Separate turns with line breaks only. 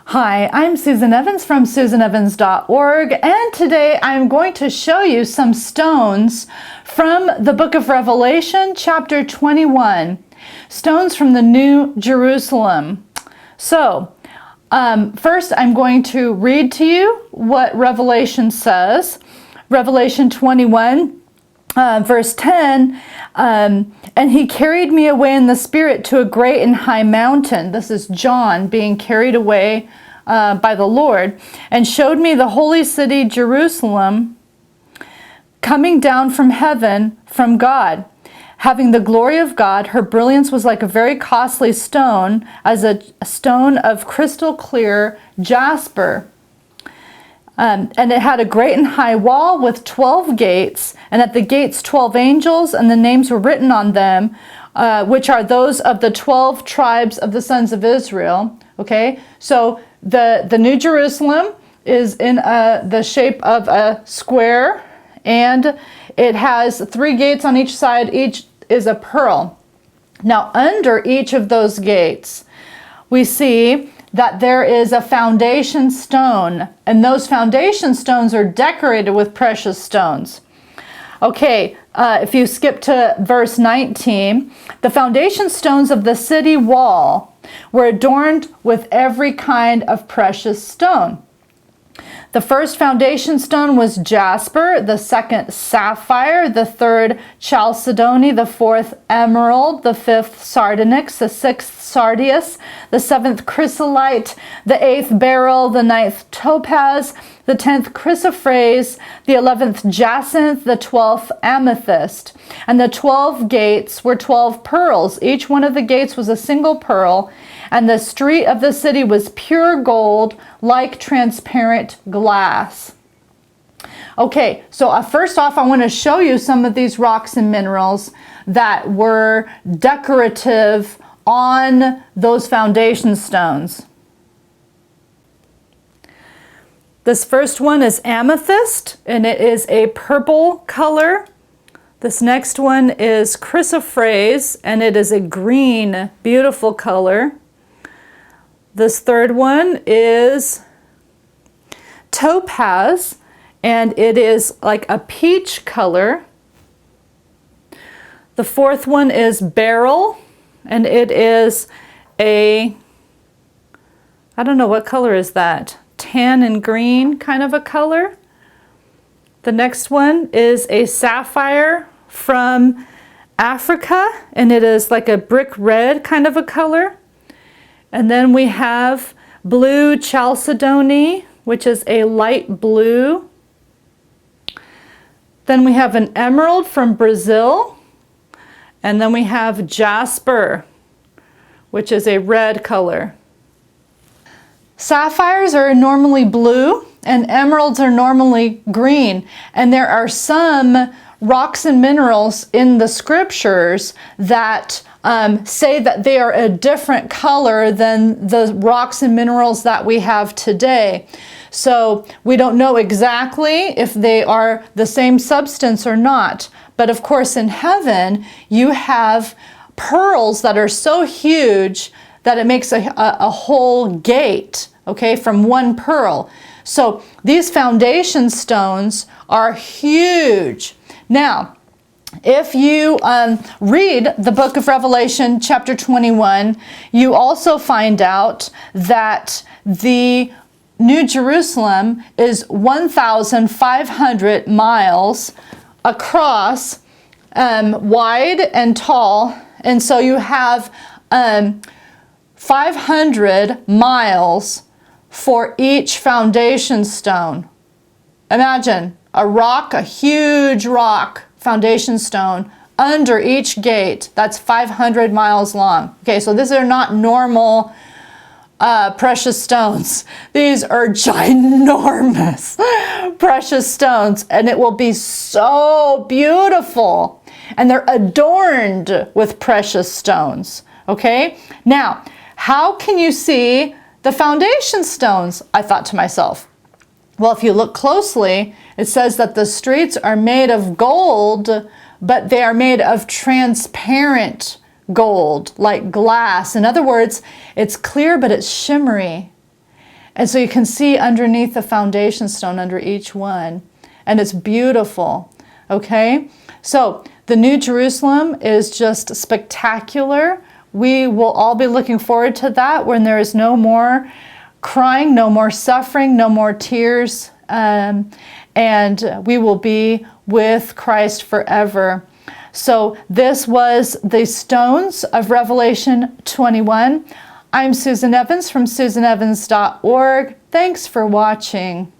Hi, I'm Susan Evans from susanevans.org, and today I'm going to show you some stones from the book of Revelation, chapter 21. Stones from the New Jerusalem. So, first I'm going to read to you what Revelation says. Revelation 21, verse 10, and he carried me away in the spirit to a great and high mountain. This is John being carried away by the Lord, and showed me the holy city Jerusalem coming down from heaven from God, having the glory of God. Her brilliance was like a very costly stone, as a stone of crystal clear jasper. And it had a great and high wall with 12 gates, and at the gates 12 angels, and the names were written on them, which are those of the 12 tribes of the sons of Israel. Okay, so the New Jerusalem is in the shape of a square, and it has 3 gates on each side. Each is a pearl. Now, under each of those gates, we see that there is a foundation stone, and those foundation stones are decorated with precious stones. Okay, if you skip to verse 19, the foundation stones of the city wall were adorned with every kind of precious stone. The first foundation stone was jasper, the second sapphire, the third chalcedony, the fourth emerald, the fifth sardonyx, the sixth sardius, the seventh chrysolite, the eighth beryl, the ninth topaz, the 10th chrysoprase, the 11th jacinth, the 12th amethyst. And the 12 gates were 12 pearls. Each one of the gates was a single pearl, and the street of the city was pure gold, like transparent glass. Okay, so first off, I want to show you some of these rocks and minerals that were decorative on those foundation stones. This first one is amethyst, and it is a purple color. This next one is chrysoprase, and it is a green, beautiful color. This third one is topaz, and it is like a peach color. The fourth one is beryl, and it is I don't know, what color is that? Tan and green kind of a color. The next one is a sapphire from Africa, and it is like a brick red kind of a color. And then we have blue chalcedony, which is a light blue. Then we have an emerald from Brazil. And then we have jasper, which is a red color. Sapphires are normally blue, and emeralds are normally green. And there are some rocks and minerals in the scriptures that say that they are a different color than the rocks and minerals that we have today. So we don't know exactly if they are the same substance or not. But of course, in heaven, you have pearls that are so huge that it makes a whole gate, okay, from one pearl. So these foundation stones are huge. Now, if you read the book of Revelation, chapter 21, you also find out that the New Jerusalem is 1,500 miles across, wide and tall. And so you have 500 miles for each foundation stone. Imagine a rock, a huge rock, foundation stone, under each gate. That's 500 miles long. Okay, so these are not normal precious stones. These are ginormous precious stones, and it will be so beautiful. And they're adorned with precious stones. Okay, now, how can you see the foundation stones? I thought to myself, well, if you look closely, it says that the streets are made of gold, but they are made of transparent gold, like glass. In other words, it's clear, but it's shimmery. And so you can see underneath the foundation stone under each one. And it's beautiful. Okay? So the New Jerusalem is just spectacular. We will all be looking forward to that when there is no more crying, no more suffering, no more tears. And we will be with Christ forever. So this was the stones of Revelation 21. I'm Susan Evans from susanevans.org. Thanks for watching.